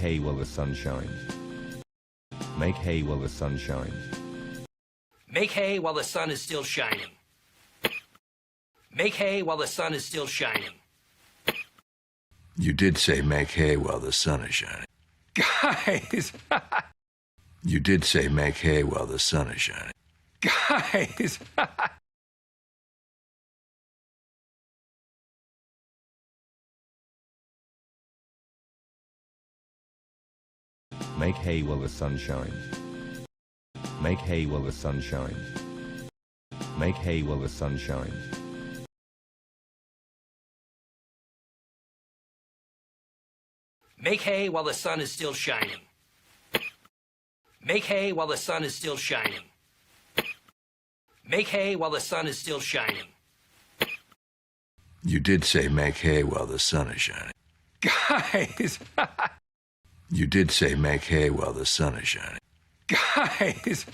hay while the sun shines. Make hay while the sun shines. Make hay while the sun is still shining. Make hay while the sun is still shining. You did say make hay while the sun is shining. Guys! You did say make hay while the sun is shining. Guys! Make hay while the sun shines. Make hay while the sun shines. Make hay while the sun shines. Make hay while the sun is still shining. Make hay while the sun is still shining. Make hay while the sun is still shining. You did say make hay while the sun is shining. Guys! You did say make hay while the sun is shining. Guys!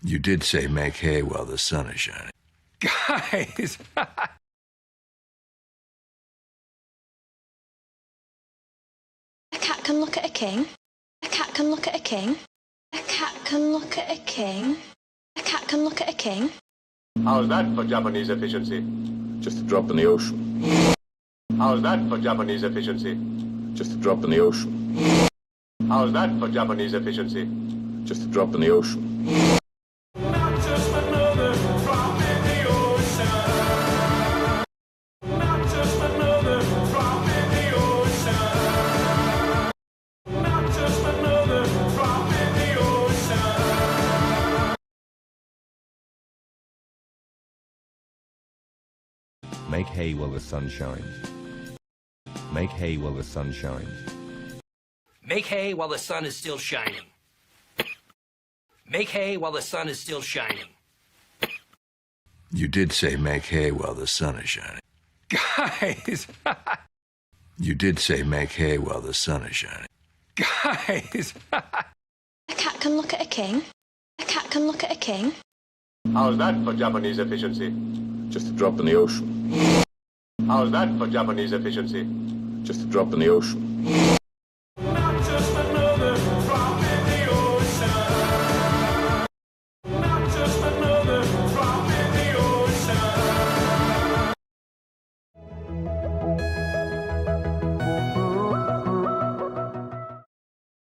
You did say make hay while the sun is shining. Guys! A cat can look at a king. A cat can look at a king. A cat can look at a king. A cat can look at a king. How's that for Japanese efficiency? Just a drop in the ocean. How's that for Japanese efficiency? Just a drop in the ocean. How's that for Japanese efficiency? Just a drop in the ocean. Not just another drop in the ocean. Not just another drop in the ocean. Not just another drop in the ocean. Make hay while the sun shines. Make hay while the sun shines. Make hay while the sun is still shining. Make hay while the sun is still shining. You did say make hay while the sun is shining. Guys! You did say make hay while the sun is shining. Guys! A cat can look at a king. A cat can look at a king. How's that for Japanese efficiency? Just a drop in the ocean. How's that for Japanese efficiency? Just a drop in the ocean.